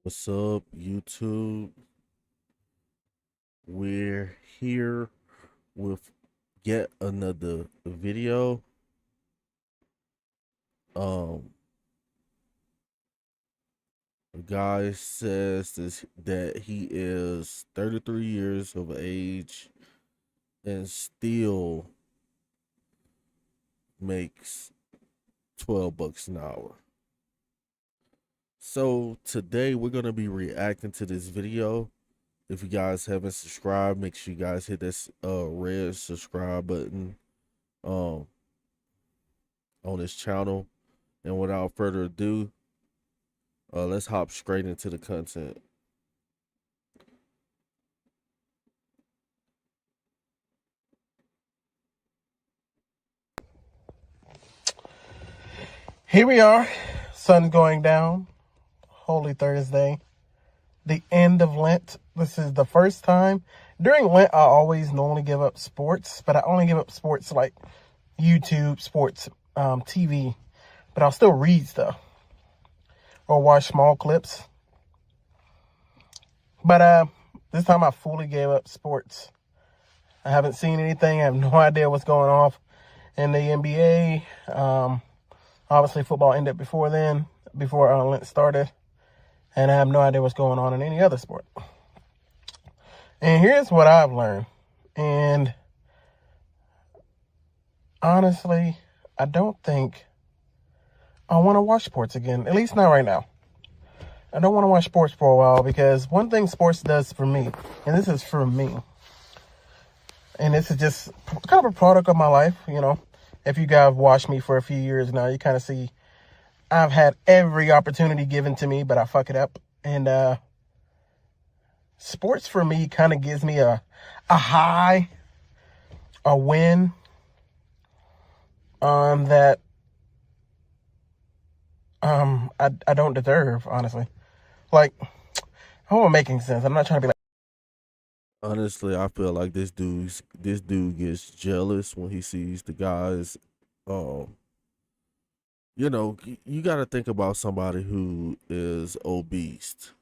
What's up, YouTube? We're here with yet another video. Um, the guy says that he is 33 years of age and still makes 12 bucks an hour. So today we're gonna be reacting to this video. If you guys haven't subscribed, make sure you guys hit this red subscribe button. Um, on this channel. And without further ado, let's hop straight into the content. Here we are, sun going down, Holy Thursday, the end of Lent. This is the first time. During Lent, I always normally give up sports, but I only give up sports like YouTube, sports, TV, but I'll still read stuff or watch small clips. But this time I fully gave up sports. I haven't seen anything. I have no idea what's going on in the NBA. Obviously, football ended before then, before Lent started. And I have no idea what's going on in any other sport. And here's what I've learned. And honestly, I don't think I want to watch sports again, at least not right now. I don't want to watch sports for a while because one thing sports does for me, and this is for me, and this is just kind of a product of my life, you know. If you guys watched me for a few years now, you kind of see I've had every opportunity given to me, but I fuck it up. And sports for me kind of gives me a high, a win that I don't deserve, honestly. Like, I hope I'm making sense. I'm not trying to be like, Honestly, I feel like this dude gets jealous when he sees the guys. Um, you got to think about somebody who is obese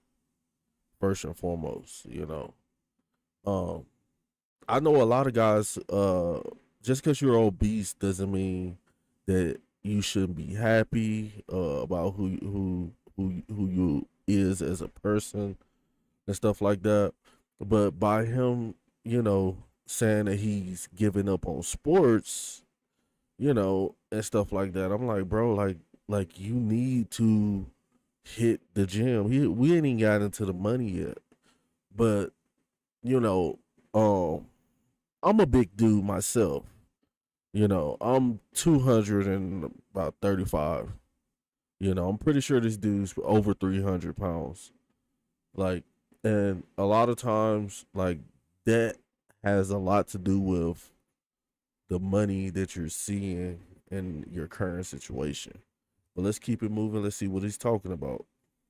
first and foremost. Um, I know a lot of guys. Just because you're obese doesn't mean that you shouldn't be happy about who you is as a person and stuff like that. But by him, saying that he's giving up on sports, and stuff like that, I'm like, bro, like you need to hit the gym. We ain't even got into the money yet, but you know, um, I'm a big dude myself. I'm 200 and about 35. I'm pretty sure this dude's over 300 pounds. Like, and a lot of times, like, that has a lot to do with the money that you're seeing in your current situation. But let's keep it moving. Let's see what he's talking about.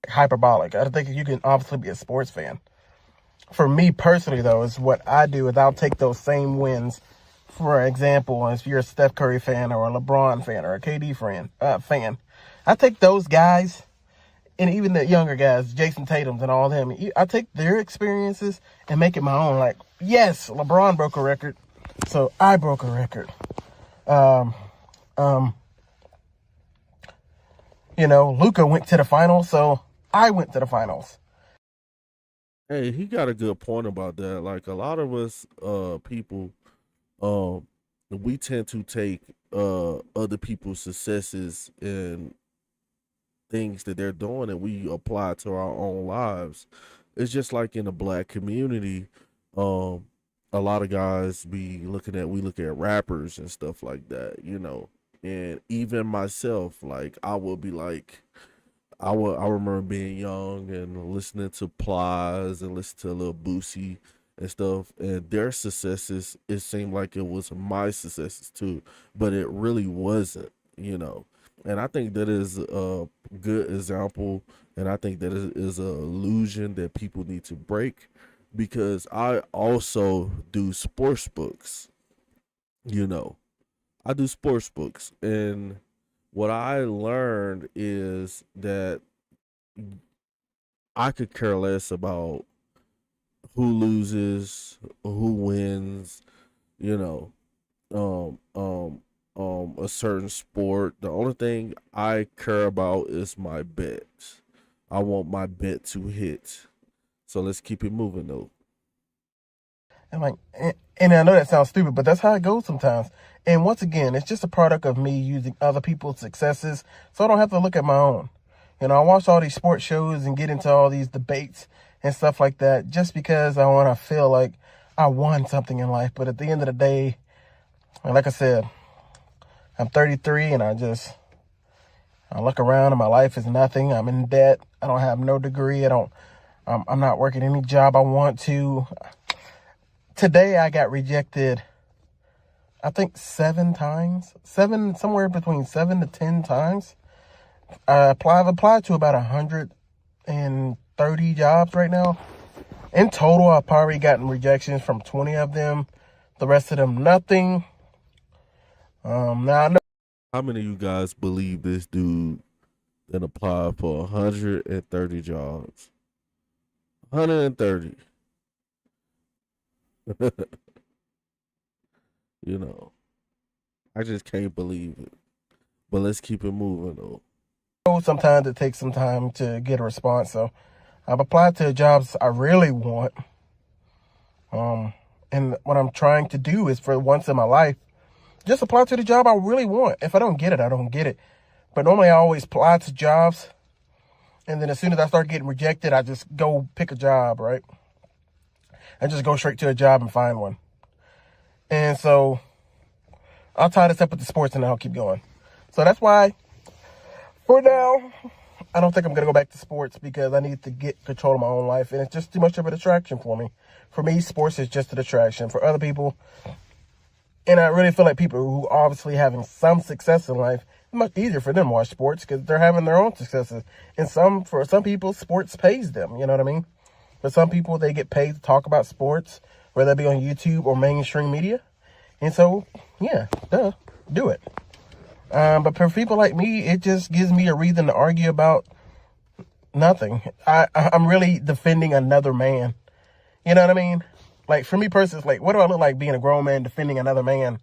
hyperbolic. I think you can obviously be a sports fan. For me personally, though, is what I do is I'll take those same wins. For example, if you're a Steph Curry fan or a LeBron fan or a KD fan, I take those guys and even the younger guys, Jason Tatum's and all them, I take their experiences and make it my own. Like, yes, LeBron broke a record, so I broke a record. Um, um, Luka went to the finals, so I went to the finals. Hey, he got a good point about that. Like a lot of us people we tend to take other people's successes and things that they're doing and we apply to our own lives. It's just like in the black community, um, a lot of guys we look at rappers and stuff like that. And even myself, like I will be like I remember being young and listening to Plies and listening to Lil Boosie and stuff, and their successes. It seemed like it was my successes too, but it really wasn't. And I think that is a good example, and I think that is a illusion that people need to break because I also do sports books. You know, I do sports books, and what I learned is that I could care less about who loses, who wins, you know, a certain sport. The only thing I care about is my bets. I want my bet to hit. So let's keep it moving though. And like, and I know that sounds stupid, but that's how it goes sometimes. And once again, it's just a product of me using other people's successes, so I don't have to look at my own. You know, I watch all these sports shows and get into all these debates and stuff like that just because I want to feel like I won something in life. But at the end of the day, like I said, I'm 33 and I look around and my life is nothing. I'm in debt. I don't have no degree. I'm not working any job I want to. Today I got rejected, I think 7 times, somewhere between 7 to 10 times. I've applied to about 130 jobs right now. In total, I've probably gotten rejections from 20 of them. The rest of them, nothing. Now I know. How many of you guys believe this dude that applied for 130 jobs? 130. You know, I just can't believe it. But let's keep it moving though. Sometimes it takes some time to get a response. So I've applied to jobs I really want. And what I'm trying to do is, for once in my life, just apply to the job I really want. If I don't get it, I don't get it. But normally I always apply to jobs, and then as soon as I start getting rejected, I just go pick a job, right? I just go straight to a job and find one. And so I'll tie this up with the sports and I'll keep going. So that's why, for now, I don't think I'm going to go back to sports because I need to get control of my own life. And it's just too much of a distraction for me. For me, sports is just a distraction. For other people, and I really feel like people who are obviously having some success in life, it's much easier for them to watch sports because they're having their own successes. And for some people, sports pays them. You know what I mean? For some people, they get paid to talk about sports, whether it be on YouTube or mainstream media. And so, yeah, do it. But for people like me, it just gives me a reason to argue about nothing. I'm really defending another man. You know what I mean? Like, for me personally, it's like, what do I look like being a grown man defending another man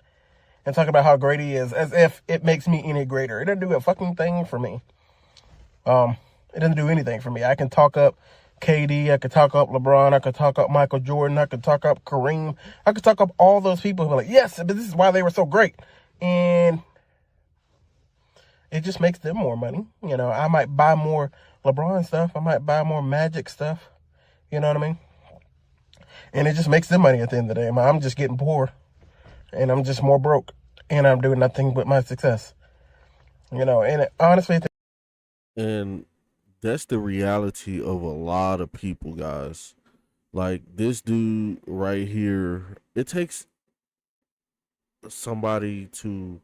and talking about how great he is, as if it makes me any greater? It doesn't do a fucking thing for me. It doesn't do anything for me. I can talk up KD, I could talk up LeBron, I could talk up Michael Jordan, I could talk up Kareem, I could talk up all those people who are like, yes, but this is why they were so great. And it just makes them more money. You know, I might buy more LeBron stuff, I might buy more Magic stuff. You know what I mean? And it just makes them money at the end of the day. I'm just getting poor, and I'm just more broke, and I'm doing nothing but my success. You know, and honestly, And that's the reality of a lot of people, guys. Like this dude right here, it takes somebody to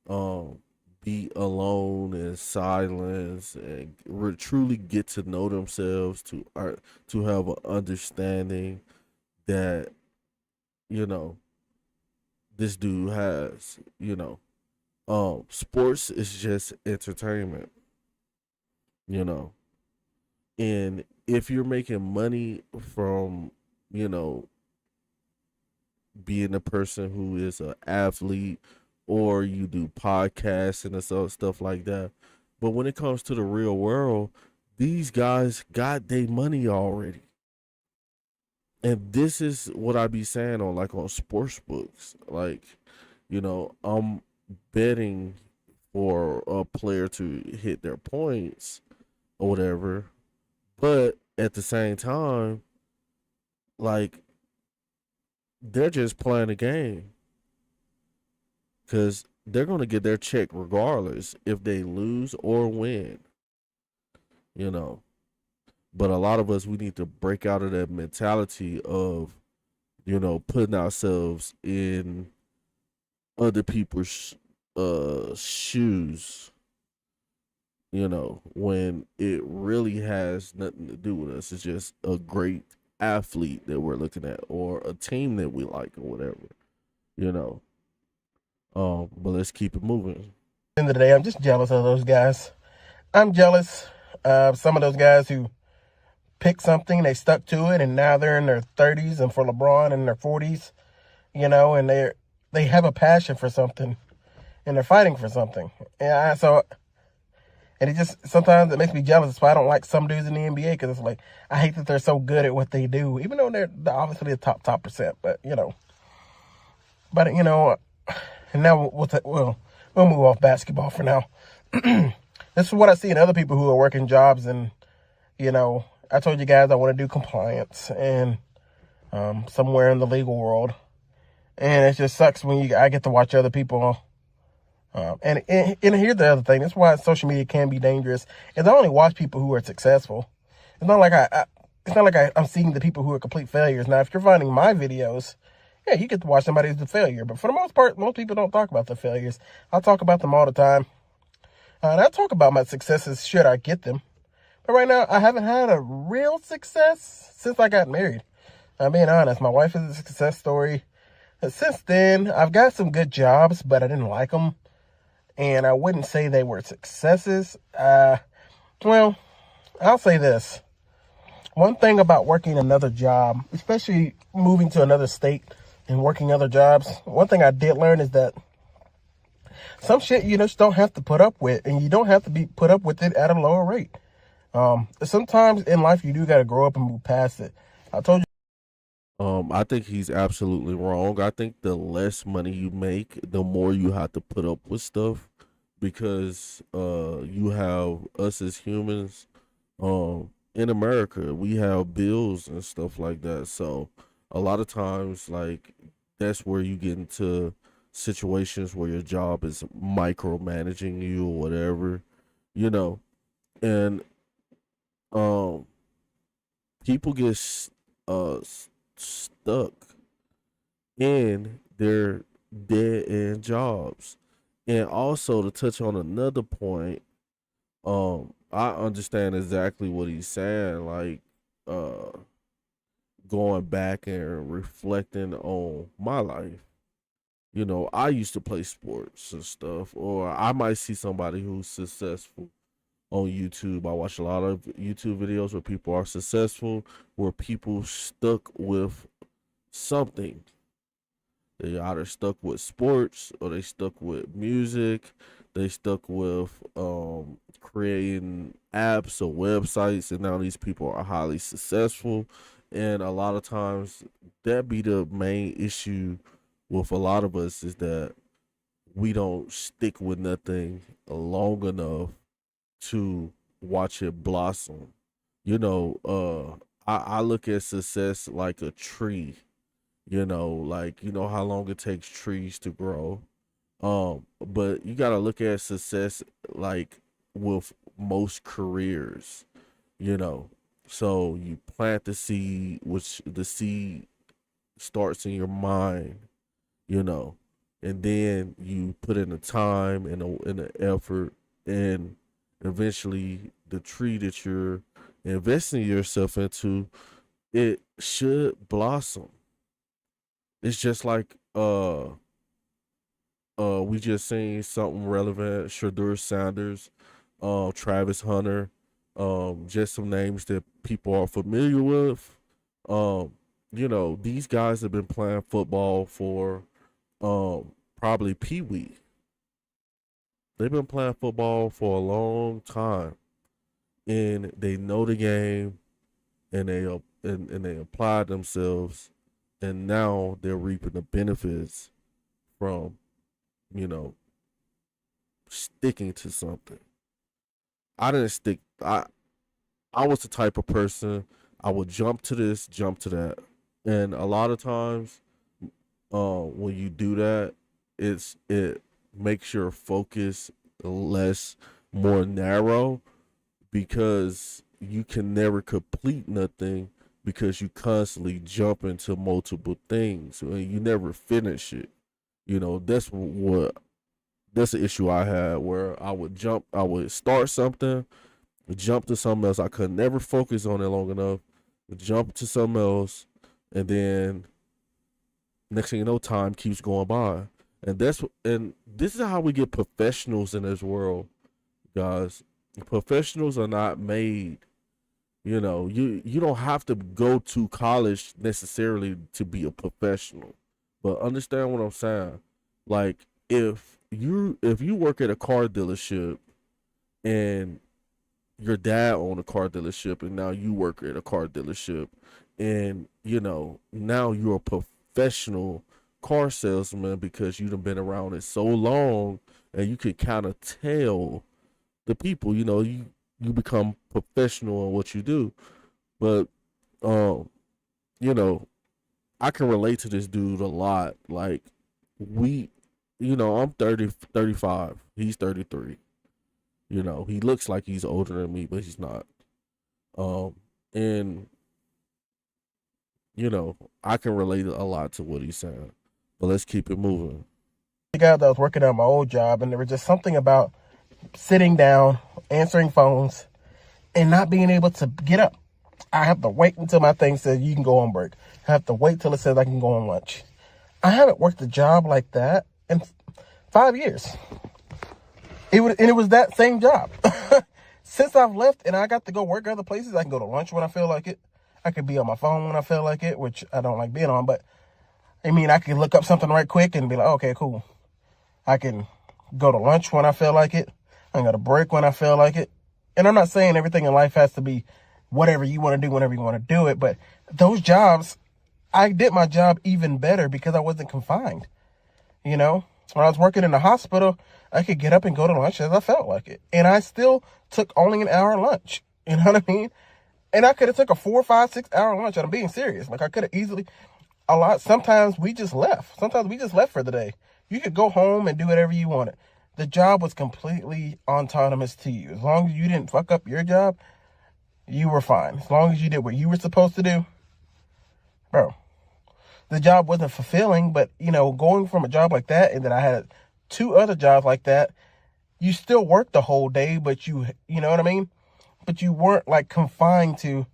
um be alone in silence and truly get to know themselves, to have an understanding that, you know, this dude has. Sports is just entertainment, you know. And if you're making money from, you know, being a person who is an athlete, or you do podcasts and stuff like that, but when it comes to the real world, these guys got their money already. And this is what I be saying on sports books. Like, I'm betting for a player to hit their points or whatever, but at the same time, like, they're just playing a game because they're going to get their check regardless if they lose or win, you know. But a lot of us, we need to break out of that mentality of, putting ourselves in other people's shoes, when it really has nothing to do with us. It's just a great athlete that we're looking at, or a team that we like, or whatever, you know. But let's keep it moving. at the end of the day, I'm just jealous of those guys. I'm jealous of some of those guys who picked something, they stuck to it, and now they're in their 30s, and for LeBron in their 40s, and they have a passion for something, and they're fighting for something. And it just, sometimes it makes me jealous. That's why I don't like some dudes in the NBA, because it's like, I hate that they're so good at what they do, even though they're obviously the top percent. But and now we'll move off basketball for now. This is what I see in other people who are working jobs, and I told you guys I want to do compliance and somewhere in the legal world, and it just sucks when I get to watch other people. And here's the other thing. That's why social media can be dangerous. Is I only watch people who are successful. It's not like I'm seeing the people who are complete failures. Now, if you're finding my videos, yeah, you get to watch somebody who's a failure. But for the most part, most people don't talk about the failures. I talk about them all the time. And I talk about my successes should I get them. But right now, I haven't had a real success since I got married. I'm being honest. My wife is a success story. And since then, I've got some good jobs, but I didn't like them. And I wouldn't say they were successes. Well, I'll say this. One thing about working another job, especially moving to another state and working other jobs, one thing I did learn is that some shit you just don't have to put up with, and you don't have to be put up with it at a lower rate. Sometimes in life you do got to grow up and move past it. I told you. I think he's absolutely wrong. I think the less money you make, the more you have to put up with stuff, because you have us as humans. In America, we have bills and stuff like that. So a lot of times, like, that's where you get into situations where your job is micromanaging you or whatever, you know, and um people get stuck in their dead end jobs. And also, to touch on another point, I understand exactly what he's saying, like uh going back and reflecting on my life. I used to play sports and stuff, or I might see somebody who's successful on YouTube. I watch a lot of YouTube videos where people are successful, where people stuck with something. They either stuck with sports, or they stuck with music. They stuck with creating apps or websites, and now these people are highly successful. And a lot of times, that be the main issue with a lot of us, is that we don't stick with nothing long enough to watch it blossom. I look at success like a tree. Like, how long it takes trees to grow. But you gotta look at success like with most careers, you know. So you plant the seed, which the seed starts in your mind, you know, and then you put in the time and the effort, and eventually the tree that you're investing yourself into, it should blossom. It's just like we just seen something relevant, Shadur Sanders, Travis Hunter, just some names that people are familiar with. Um, these guys have been playing football for probably Pee Wee. They've been playing football for a long time, and they know the game, and they apply themselves, and now they're reaping the benefits from, you know, sticking to something. I didn't stick. I was the type of person, I would jump to this, jump to that, and a lot of times, when you do that, it makes your focus less more narrow, because you can never complete nothing, because you constantly jump into multiple things and you never finish it. That's the issue I had, where I would start something, jump to something else. I could never focus on it long enough, jump to something else, and then next thing you know, time keeps going by. And this is how we get professionals in this world, guys. Professionals are not made, You know, you don't have to go to college necessarily to be a professional. But understand what I'm saying. Like if you work at a car dealership and your dad owned a car dealership and now you work at a car dealership and now you're a professional car salesman because you've been around it so long and you can kind of tell the people, you become professional in what you do. But um, you know, I can relate to this dude a lot. Like we I'm 30, 35. He's 33. He looks like he's older than me, but he's not. And I can relate a lot to what he's saying. But let's keep it moving. The guy that was working at my old job, and there was just something about sitting down, answering phones, and not being able to get up. I have to wait until my thing says you can go on break. I have to wait till it says I can go on lunch. I haven't worked a job like that in 5 years. It was that same job. Since I've left and I got to go work other places, I can go to lunch when I feel like it. I could be on my phone when I feel like it, which I don't like being on, but I mean, I can look up something right quick and be like, okay, cool. I can go to lunch when I feel like it. I can go to break when I feel like it. And I'm not saying everything in life has to be whatever you want to do whenever you want to do it, but those jobs, I did my job even better because I wasn't confined. When I was working in the hospital, I could get up and go to lunch as I felt like it. And I still took only an hour lunch. You know what I mean? And I could have took a 4, 5, 6 hour lunch. And I'm being serious. Like I could have easily, sometimes we just left. Sometimes we just left for the day. You could go home and do whatever you wanted. The job was completely autonomous to you. As long as you didn't fuck up your job, you were fine. As long as you did what you were supposed to do, bro. The job wasn't fulfilling, but, going from a job like that, and then I had 2 other jobs like that, you still worked the whole day, but you know what I mean? But you weren't, like, confined to,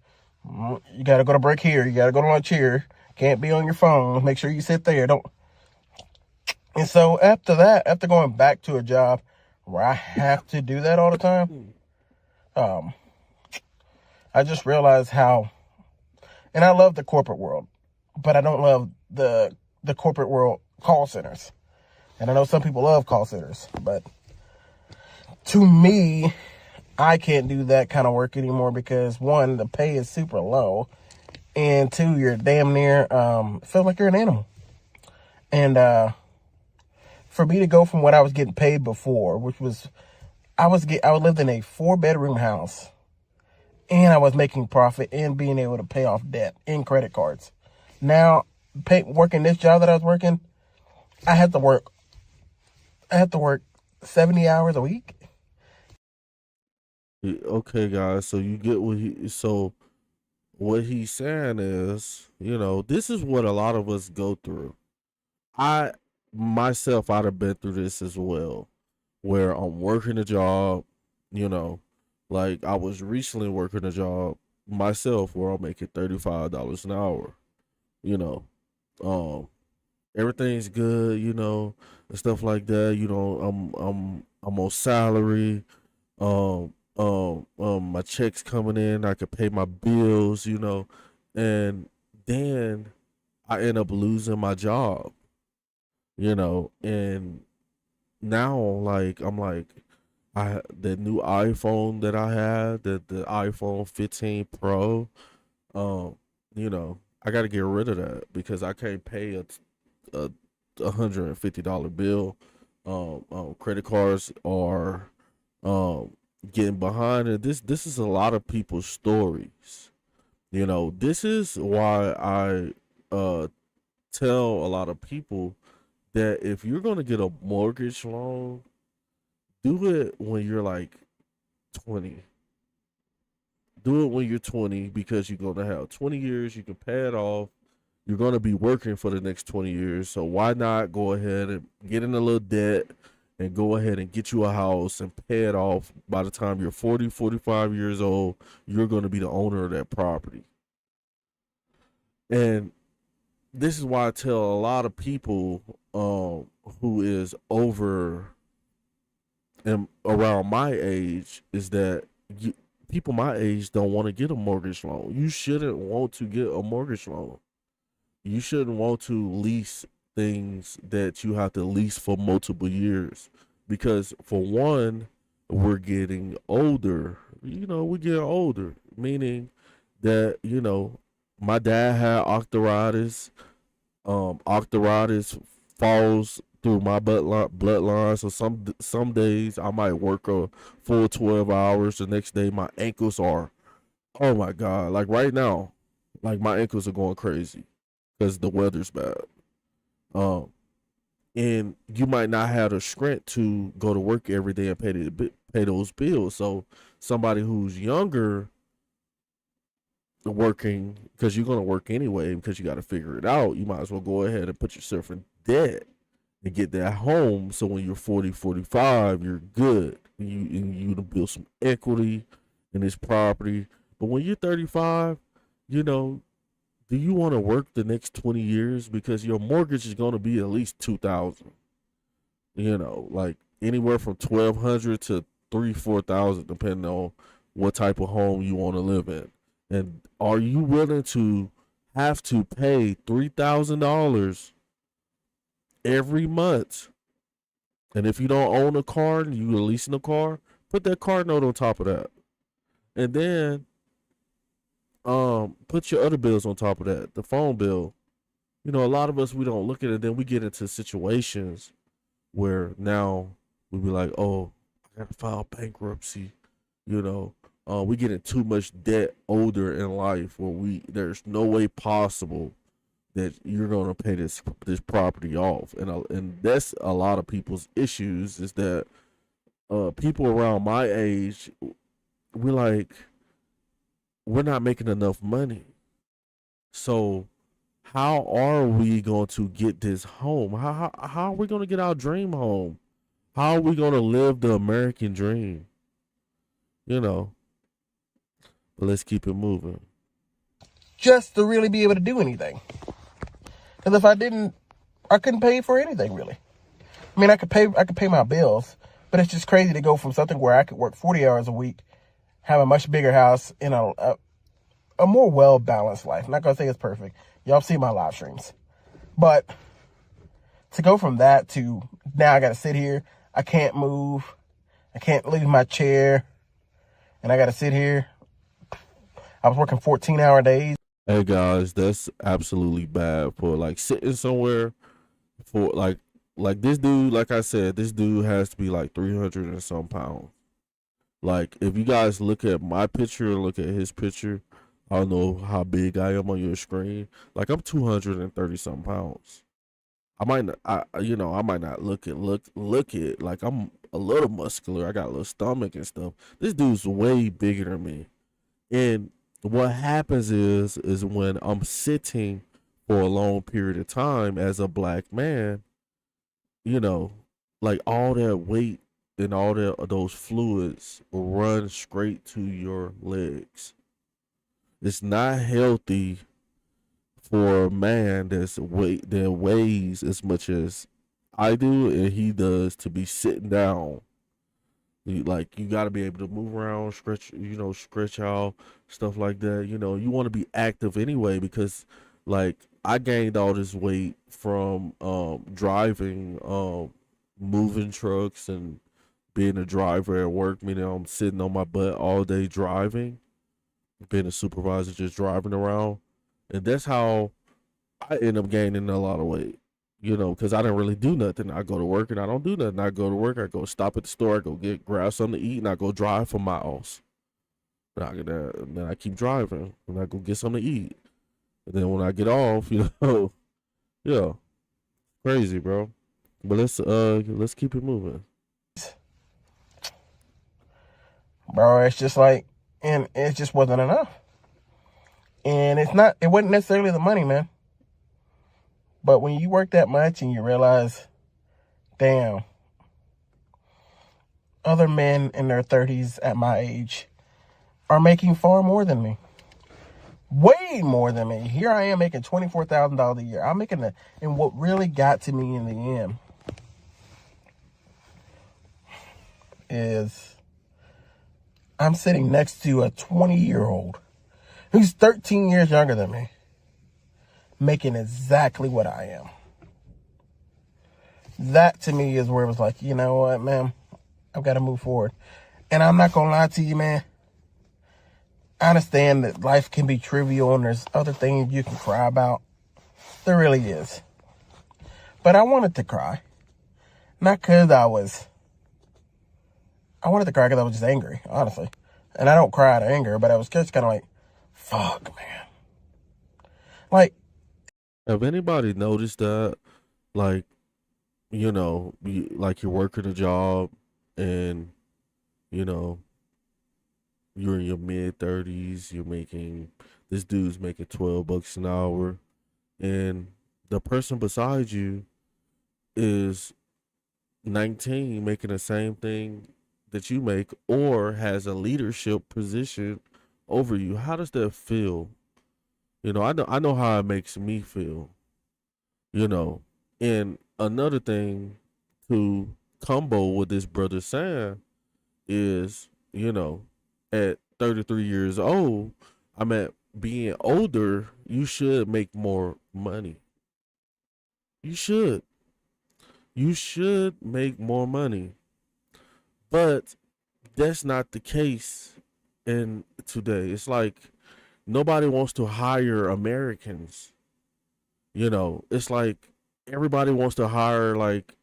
you got to go to break here, you got to go to lunch here, can't be on your phone, make sure you sit there, don't. And so after that, after going back to a job where I have to do that all the time, I just realized how, and I love the corporate world, but I don't love the corporate world call centers. And I know some people love call centers, but to me, I can't do that kind of work anymore because 1, the pay is super low, and 2, you're damn near, feel like you're an animal. And, for me to go from what I was getting paid before, which was, I lived in a 4-bedroom house, and I was making profit and being able to pay off debt and credit cards. Now, working this job that I was working, I had to work 70 hours a week. Okay, guys, so you get what he's saying is, this is what a lot of us go through. I'd have been through this as well, where I'm working a job, like I was recently working a job myself where I'm making $35 an hour, you know, um, everything's good, and stuff like that. I'm on salary. My checks coming in. I could pay my bills, and then I end up losing my job, and now like I'm like the new iPhone that I had, the iPhone 15 Pro, um, I got to get rid of that because I can't pay a $150 bill. Credit cards are getting behind, and this is a lot of people's stories. This is why I tell a lot of people that if you're gonna get a mortgage loan, do it when you're like 20. Do it when you're 20 because you're gonna have 20 years. You can pay it off. You're gonna be working for the next 20 years. So why not go ahead and get in a little debt and go ahead and get you a house and pay it off. By the time you're 40, 45 years old, you're gonna be the owner of that property. And this is why I tell a lot of people who is over and around my age is that people my age don't want to get a mortgage loan. You shouldn't want to get a mortgage loan. You shouldn't want to lease things that you have to lease for multiple years, because for one, we're getting older. We're getting older, meaning that my dad had arthritis. Arthritis falls through my bloodline. So some days I might work a full 12 hours. The next day my ankles are, oh my god, like right now, like my ankles are going crazy because the weather's bad. Um, and you might not have the strength to go to work every day and pay those bills. So somebody who's younger working, because you're gonna work anyway because you got to figure it out. You might as well go ahead and put yourself in debt and get that home. So when you're 40, 45, you're good. And you to build some equity in this property. But when you're 35, do you want to work the next 20 years? Because your mortgage is going to be at least 2,000. Like anywhere from 1,200 to 3,000-4,000, depending on what type of home you want to live in. And are you willing to have to pay $3,000 every month? And if you don't own a car and you're leasing a car, put that car note on top of that. And then put your other bills on top of that. The phone bill. A lot of us, we don't look at it. Then we get into situations where now we be like, oh, I gotta file bankruptcy. We get in too much debt older in life where there's no way possible that you're gonna pay this property off. And that's a lot of people's issues, is that people around my age, we're not making enough money. So how are we going to get this home? How are we going to get our dream home? How are we going to live the American dream? But let's keep it moving. Just to really be able to do anything. Because if I didn't, I couldn't pay for anything really. I mean, I could pay my bills, but it's just crazy to go from something where I could work 40 hours a week, have a much bigger house, in a more well-balanced life. I'm not going to say it's perfect. Y'all see my live streams. But to go from that to now I got to sit here. I can't move. I can't leave my chair. And I got to sit here. I was working 14-hour days. Hey guys, that's absolutely bad for sitting somewhere for like this dude. Like I said, this dude has to be like 300 and some pounds. Like if you guys look at my picture and look at his picture, I don't know how big I am on your screen. Like I'm 230 some pounds. I might not, I might not look it like I'm a little muscular. I got a little stomach and stuff. This dude's way bigger than me. And what happens is when I'm sitting for a long period of time as a black man, like all that weight and all those fluids run straight to your legs. It's not healthy for a man that weighs as much as I do and he does to be sitting down. You got to be able to move around, stretch out, stuff like that. You want to be active anyway, because I gained all this weight from driving, moving trucks and being a driver at work, meaning I'm sitting on my butt all day driving, being a supervisor, just driving around. And that's how I end up gaining a lot of weight. Because I didn't really do nothing. I go to work and I don't do nothing. I go to work, I go stop at the store, I go grab something to eat, and I go drive for miles. And then I keep driving, and I go get something to eat. And then when I get off, yeah, crazy, bro. But let's keep it moving. Bro, it's just and it just wasn't enough. And it wasn't necessarily the money, man. But when you work that much and you realize, damn, other men in their 30s at my age are making far more than me. Way more than me. Here I am making $24,000 a year. I'm making and what really got to me in the end is I'm sitting next to a 20-year-old who's 13 years younger than me, making exactly what I am. That to me is where it was like, you know what, man, I've got to move forward. And I'm not going to lie to you, man. I understand that life can be trivial and there's other things you can cry about. There really is. But I wanted to cry. Not because I wanted to cry because I was just angry, honestly. And I don't cry out of anger, but I was just kind of like, fuck, man. Like, Have anybody noticed that? Like, like you're working a job and, you know, you're in your mid 30s, this dude's making $12 an hour, and the person beside you is 19 making the same thing that you make or has a leadership position over you. How does that feel? I know how it makes me feel, you know. And another thing to combo with this brother saying is, at 33 years old, I'm at being older, you should make more money. You should. You should make more money. But that's not the case in today. It's like nobody wants to hire Americans. It's like everybody wants to hire, like,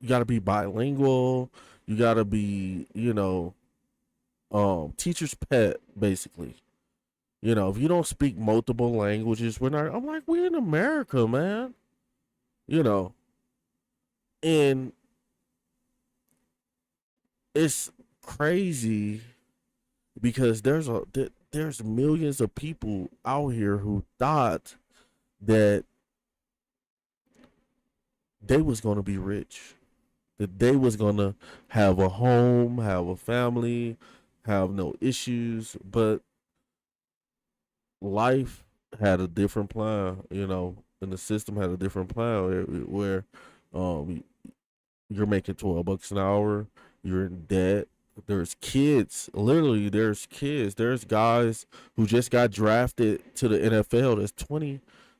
you got to be bilingual, you got to be, teacher's pet, basically. If you don't speak multiple languages, I'm like, we're in America, man. And it's crazy because there's millions of people out here who thought that they was going to be rich, that they was going to have a home, have a family, have no issues, but life had a different plan, and the system had a different plan where you're making $12 an hour, you're in debt. There's kids, literally, there's kids. There's guys who just got drafted to the NFL that's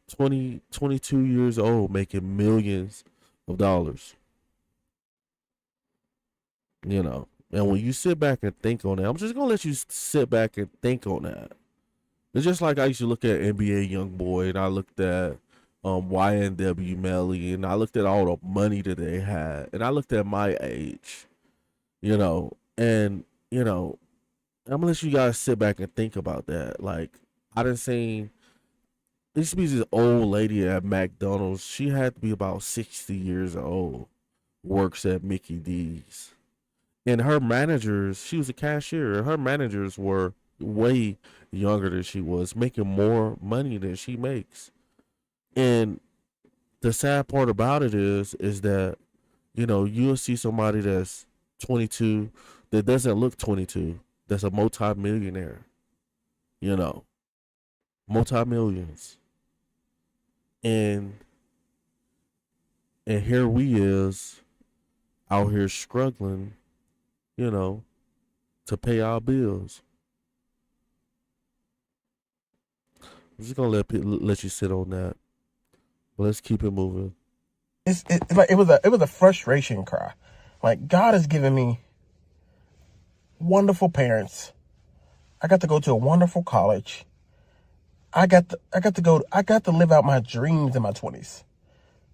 22 years old making millions of dollars. And when you sit back and think on that, I'm just going to let you sit back and think on that. It's just like I used to look at NBA YoungBoy, and I looked at YNW Melly, and I looked at all the money that they had, and I looked at my age, and I'm gonna let you guys sit back and think about that. Like, I done seen there used to be this old lady at McDonald's. She had to be about 60 years old, works at Mickey D's. And her managers, she was a cashier, and her managers were way younger than she was, making more money than she makes. And the sad part about it is that, you'll see somebody that's 22 that doesn't look 22, that's a multi-millionaire, multi-millions. And here we is out here struggling, to pay our bills. I'm just gonna let you sit on that. But let's keep it moving. It was a frustration cry. Like, God has given me wonderful parents. I got to go to a wonderful college. I got to live out my dreams in my 20s.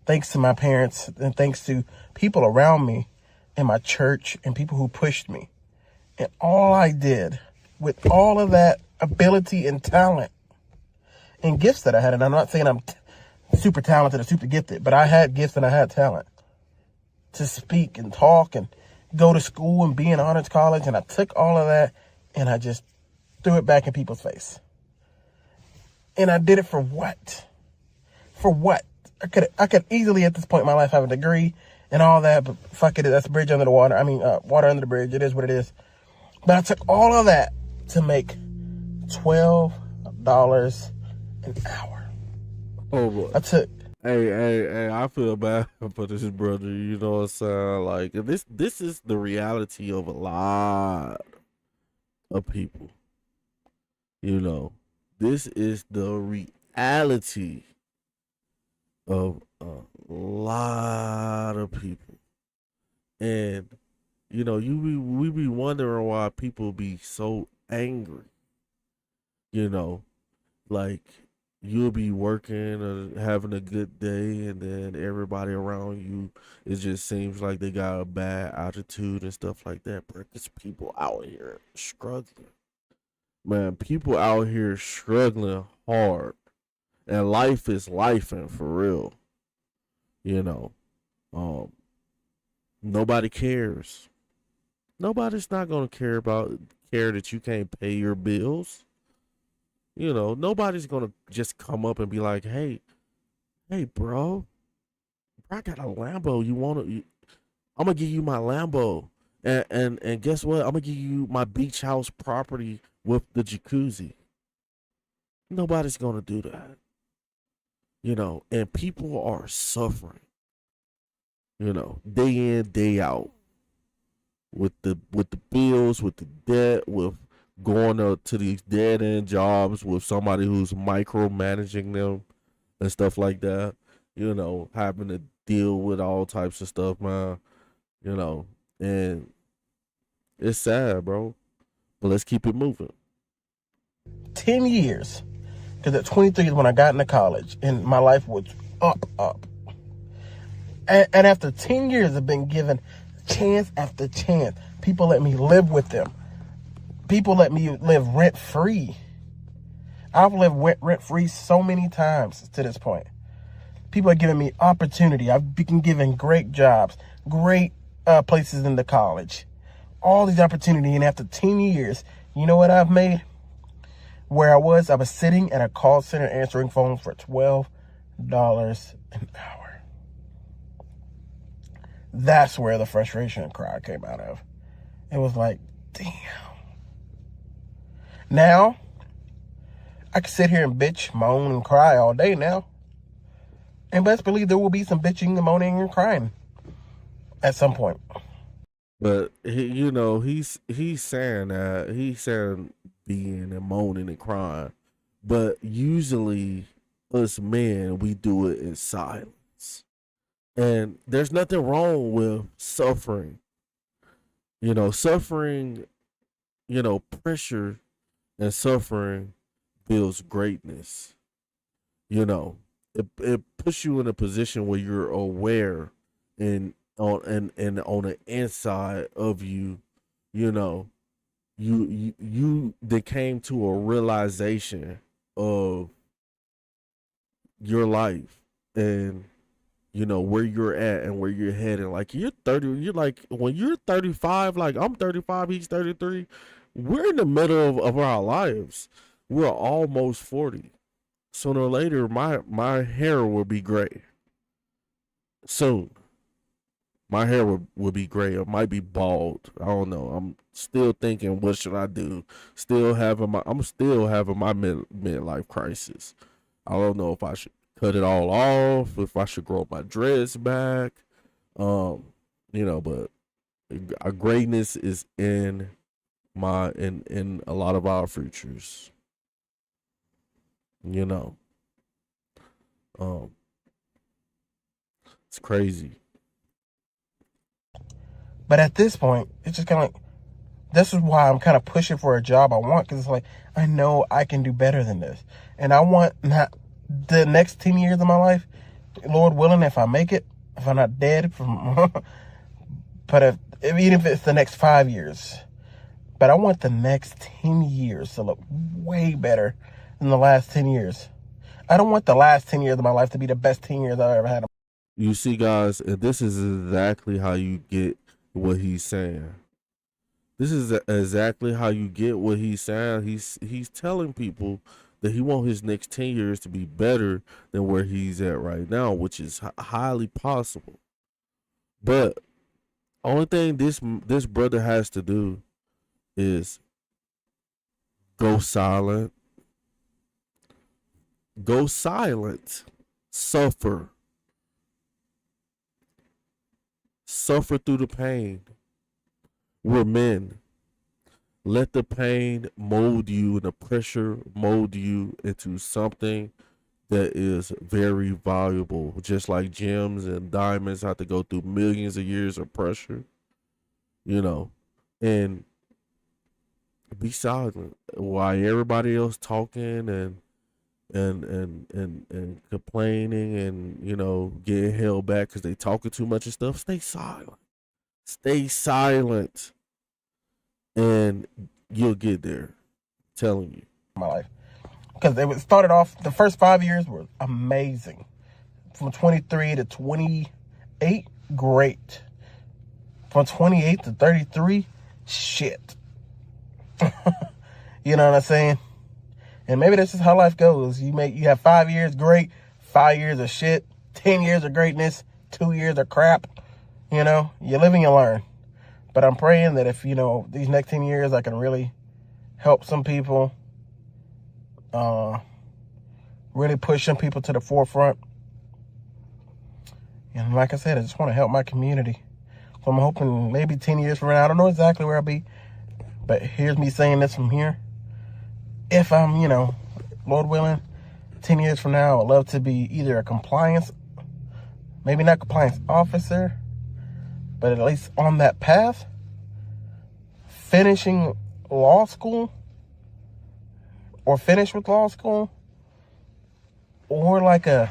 Thanks to my parents and thanks to people around me in my church and people who pushed me. And all I did with all of that ability and talent and gifts that I had, and I'm not saying I'm super talented or super gifted, but I had gifts and I had talent to speak and talk and go to school and be in honors college. And I took all of that and I just threw it back in people's face. And I did it for what? For what? I could easily at this point in my life have a degree and all that, but fuck it, that's a bridge under the water. I mean, water under the bridge. It is what it is. But I took all of that to make $12 an hour. Oh boy. Hey, I feel bad for this brother, you know what I'm saying? Like, this is the reality of a lot of people. You know, this is the reality of a lot of people. And we be wondering why people be so angry. You know, like you'll be working or having a good day, and then everybody around you, it just seems like they got a bad attitude and stuff like that. Bro, it's people out here struggling. Man, people out here struggling hard, and life is life, and for real. You know, um, nobody cares. Nobody's not gonna care that you can't pay your bills. Nobody's gonna just come up and be like, hey, bro, I got a Lambo. I'm gonna give you my Lambo, and guess what? I'm gonna give you my beach house property with the jacuzzi. Nobody's gonna do that. And people are suffering. Day in, day out with the bills, with the debt, with going to these dead end jobs with somebody who's micromanaging them and stuff like that. Having to deal with all types of stuff, man. And it's sad, bro. But let's keep it moving. 10 years. Because at 23 is when I got into college and my life was up. And after 10 years, I've been given chance after chance. People let me live with them. People let me live rent-free. I've lived rent-free so many times to this point. People are giving me opportunity. I've been given great jobs, great places in the college. All these opportunities. And after 10 years, you know what I've made? Where I was sitting at a call center answering phones for $12 an hour. That's where the frustration cry came out of. It was like, damn. Now, I can sit here and bitch, moan, and cry all day now. And best believe there will be some bitching and moaning and crying at some point. But he's saying that he's saying being and moaning and crying, but usually us men, we do it in silence. And there's nothing wrong with suffering. Suffering, pressure and suffering builds greatness. It puts you in a position where you're aware and on the inside of you, you they came to a realization of your life and where you're at and where you're heading. Like you're 30, you're like when you're 35, like I'm 35, he's 33. We're in the middle of our lives. We're almost 40. Sooner or later, my hair will be gray. Soon, my hair will be gray. It might be bald. I don't know. I'm still thinking, what should I do? I'm still having my midlife crisis. I don't know if I should cut it all off, if I should grow my dreads back. But greatness is in in a lot of our futures. You know. Um, it's crazy. But at this point, it's just kind of like, this is why I'm kind of pushing for a job I want, because it's like, I know I can do better than this. And I want not the next 10 years of my life, Lord willing, if I make it, if I'm not dead from, but even if it's the next 5 years, but I want the next 10 years to look way better than the last 10 years. I don't want the last 10 years of my life to be the best 10 years I've ever had. You see, guys, and this is exactly how you get what he's saying. This is exactly how you get what he's saying. He's telling people that he wants his next 10 years to be better than where he's at right now, which is highly possible. But only thing this brother has to do is go silent. Go silent. Suffer. Suffer through the pain. We're men. Let the pain mold you and the pressure mold you into something that is very valuable. Just like gems and diamonds have to go through millions of years of pressure, you know, and be silent while everybody else talking and complaining and getting held back because they talking too much and stuff. Stay silent. Stay silent, and you'll get there. I'm telling you. My life, because it started off, the first 5 years were amazing. From 23 to 28, great. From 28 to 33, shit. You know what I'm saying? And maybe that's just how life goes. You have 5 years great, 5 years of shit, 10 years of greatness, 2 years of crap. You live and you learn. But I'm praying that if, these next 10 years I can really help some people, really push some people to the forefront. And like I said, I just want to help my community. So I'm hoping maybe 10 years from now, I don't know exactly where I'll be, but here's me saying this from here. If I'm, Lord willing, 10 years from now, I'd love to be either a compliance, maybe not compliance officer, but at least on that path, finishing law school, or finish with law school, or like a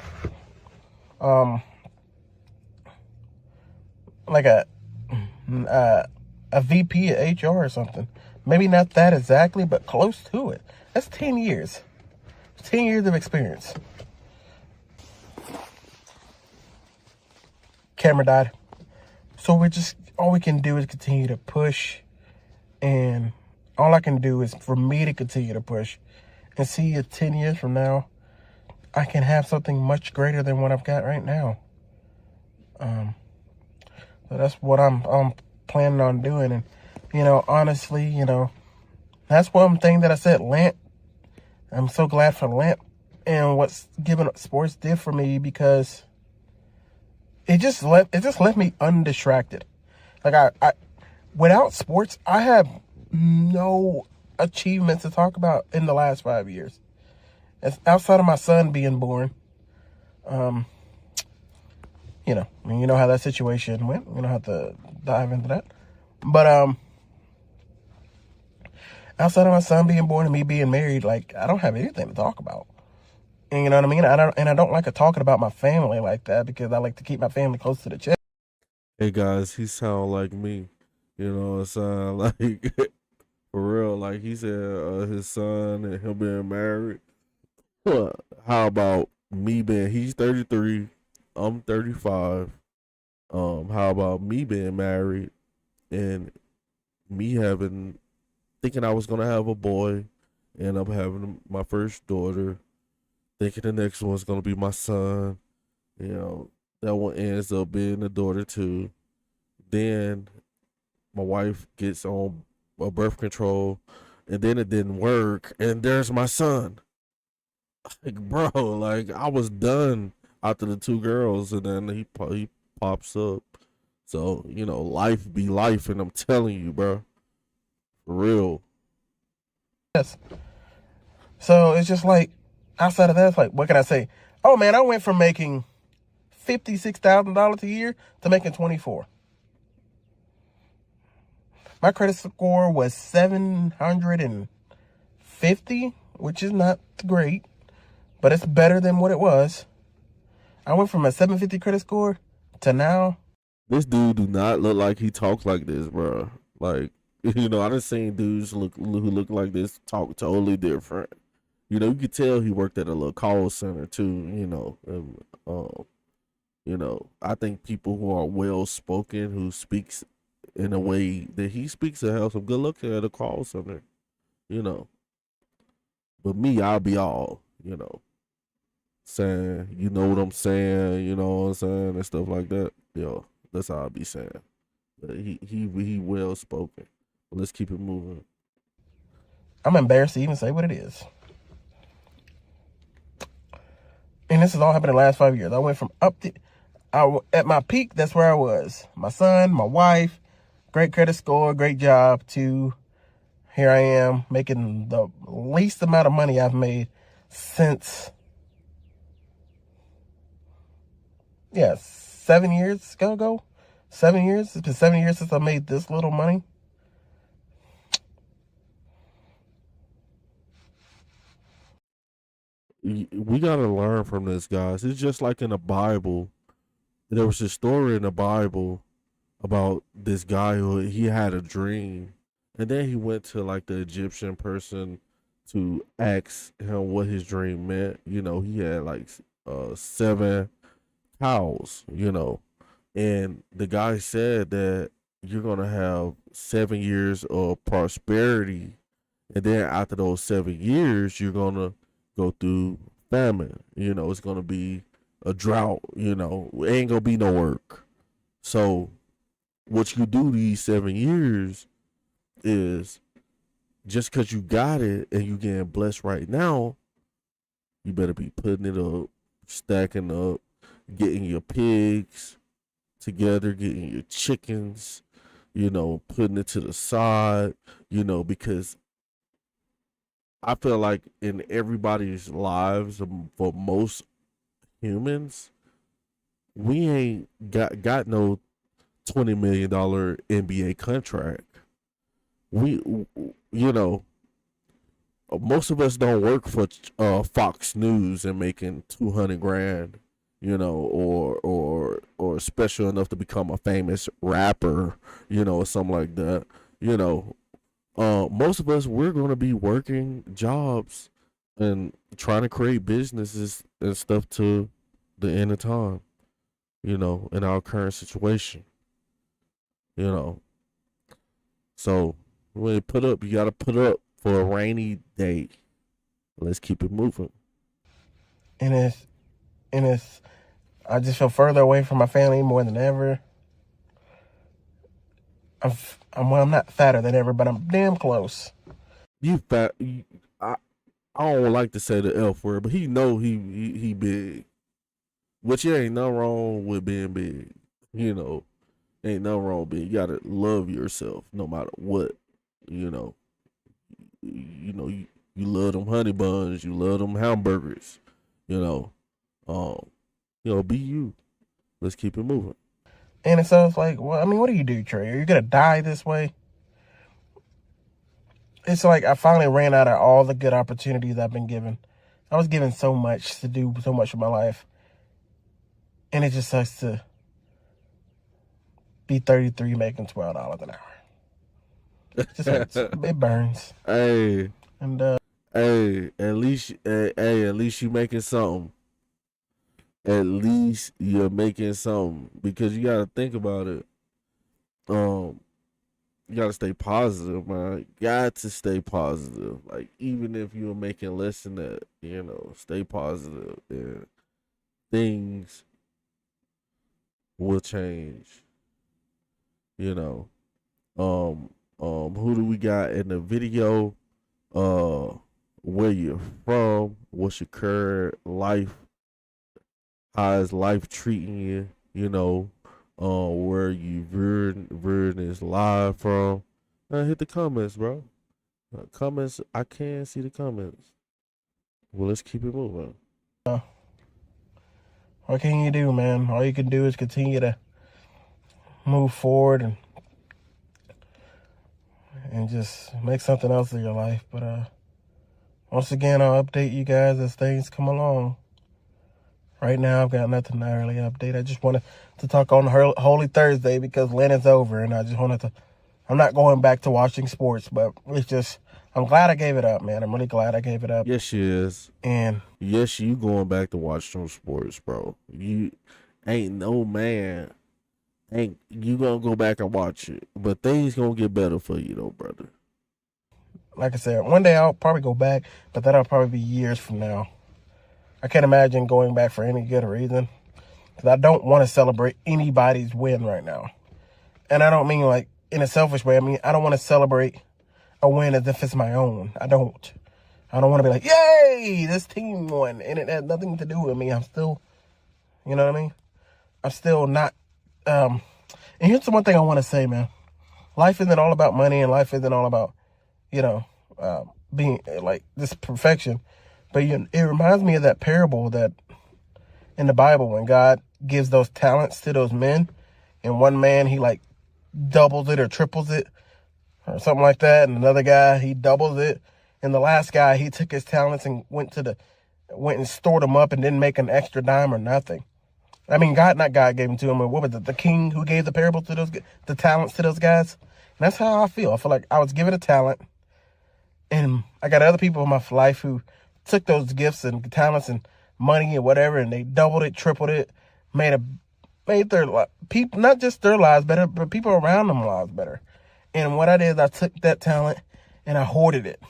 VP of HR or something. Maybe not that exactly, but close to it. That's 10 years. 10 years of experience. Camera died. So all we can do is continue to push. And all I can do is for me to continue to push. And see if 10 years from now, I can have something much greater than what I've got right now. So that's what I'm planning on doing. And, honestly, that's one thing that I said, Lamp. I'm so glad for Lamp and what's Giving Up Sports did for me, because it just left me undistracted. Like I without sports, I have no achievements to talk about in the last 5 years. It's outside of my son being born. You know how that situation went. We don't have to dive into that. But outside of my son being born and me being married, like, I don't have anything to talk about. And you know what I mean? I don't like talking about my family like that, because I like to keep my family close to the chest. Hey guys, he sound like me. It sound like for real. Like he said, his son and him being married. How about me being? He's 33. I'm 35. How about me being married and me thinking I was gonna have a boy, and I'm having my first daughter, thinking the next one's gonna be my son. That one ends up being a daughter too. Then my wife gets on a birth control, and then it didn't work, and there's my son. Like, bro, like I was done after the two girls, and then he pops up. So life be life, and I'm telling you, bro, for real. Yes. So it's just like, outside of that, it's like, what can I say? Oh man, I went from making $56,000 a year to making 24. My credit score was 750, which is not great, but it's better than what it was. I went from a 750 credit score to now. This dude do not look like he talks like this, bro. Like, I done seen dudes who look like this talk totally different. You could tell he worked at a little call center too. I think people who are well spoken, who speaks in a way that he speaks, to have some good looking at a call center. But me, I'll be all saying, you know what I'm saying, and stuff like that. That's all I'll be saying. But he well spoken. But let's keep it moving. I'm embarrassed to even say what it is. And this has all happened in the last 5 years. I went from at my peak, that's where I was. My son, my wife, great credit score, great job, to here I am making the least amount of money I've made since, 7 years ago. 7 years. It's been 7 years since I made this little money. We got to learn from this, guys. It's just like in the Bible. There was a story in the Bible about this guy who he had a dream, and then he went to like the Egyptian person to ask him what his dream meant. He had like 7 cows. And the guy said that you're gonna have 7 years of prosperity, and then after those 7 years, you're gonna go through famine. It's gonna be a drought. It ain't gonna be no work. So what you do these 7 years is, just because you got it and you getting blessed right now, you better be putting it up, stacking up, getting your pigs together, getting your chickens, putting it to the side, because I feel like in everybody's lives, for most humans, we ain't got no $20 million NBA contract. We, most of us don't work for Fox News and making 200 grand, or special enough to become a famous rapper, or something like that. Most of us, we're going to be working jobs and trying to create businesses and stuff to the end of time, in our current situation, So when you put up, you got to put up for a rainy day. Let's keep it moving. And it's, I just feel further away from my family more than ever. I'm not fatter than ever, but I'm damn close. You fat. I don't like to say the F word, but he know he big. Which ain't nothing wrong with being big. Ain't nothing wrong with being. You gotta love yourself no matter what. You love them honey buns. You love them hamburgers. Be you. Let's keep it moving. And it sounds like, well, I mean, what do you do, Trey? Are you gonna die this way? It's like I finally ran out of all the good opportunities I've been given. I was given so much to do so much of my life. And it just sucks to be 33 making $12 an hour. It just hurts. It burns. Hey. And hey, at least you making something. At least you're making something, because you gotta think about it. You gotta stay positive, man. Got to stay positive. Like, even if you're making less than that, stay positive, and things will change. Who do we got in the video? Where you're from? What's your current life? How is life treating you? Where you viewing this live from? Hit the comments, bro. Comments, I can't see the comments. Well, let's keep it moving. What can you do, man? All you can do is continue to move forward and just make something else of your life. But once again, I'll update you guys as things come along. Right now, I've got nothing to really update. I just wanted to talk on Holy Thursday because Lent is over, and I just wanted to. I'm not going back to watching sports, but it's just, I'm glad I gave it up, man. I'm really glad I gave it up. Yes, she is. And yes, you going back to watch some sports, bro. You ain't no man. Ain't you gonna go back and watch it, but things gonna get better for you, though, brother. Like I said, one day I'll probably go back, but that'll probably be years from now. I can't imagine going back for any good reason, because I don't want to celebrate anybody's win right now. And I don't mean like in a selfish way. I mean, I don't want to celebrate a win as if it's my own. I don't want to be like, yay, this team won. And it had nothing to do with me. I'm still, you know what I mean? I'm still not. And here's the one thing I want to say, man. Life isn't all about money, and life isn't all about you know, being like this perfection. But it reminds me of that parable that in the Bible when God gives those talents to those men, and one man he like doubles it or triples it or something like that, and another guy he doubles it, and the last guy he took his talents and went and stored them up and didn't make an extra dime or nothing. I mean, not God gave them to him. What was it? The king who gave the parable to the talents to those guys. And that's how I feel. I feel like I was given a talent, and I got other people in my life who took those gifts and talents and money and whatever, and they doubled it, tripled it, made their people, not just their lives better, but people around them lives better. And what I did is I took that talent and I hoarded it. I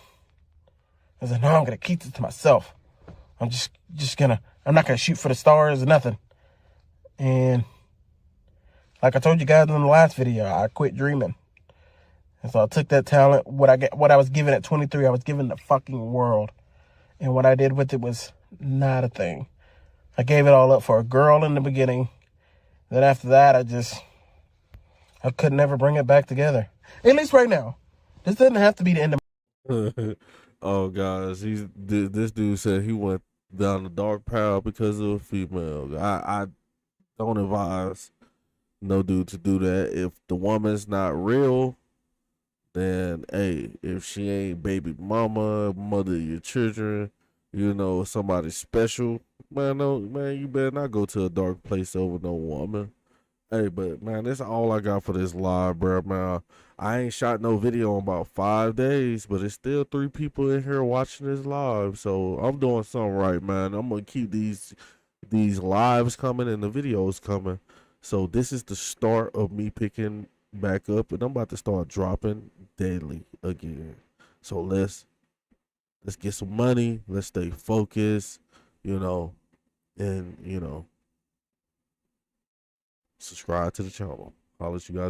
was like, no, I'm gonna keep this to myself. I'm I'm not gonna shoot for the stars or nothing. And like I told you guys in the last video, I quit dreaming. And so I took that talent, what I was given at 23, I was given the fucking world. And what I did with it was not a thing. I gave it all up for a girl in the beginning. Then after that, I could never bring it back together. At least right now. This doesn't have to be the end of Oh, guys, this dude said he went down the dark path because of a female. I don't advise no dude to do that. If the woman's not real, then hey, if she ain't baby mama, mother of your children, somebody special, man, no, man, you better not go to a dark place over no woman. Hey, but man, that's all I got for this live, bro. Man, I ain't shot no video in about 5 days, but it's still 3 people in here watching this live, so I'm doing something right, man. I'm gonna keep these lives coming and the videos coming. So this is the start of me picking back up, and I'm about to start dropping daily again. So let's get some money. Let's stay focused, and subscribe to the channel. I'll let you guys.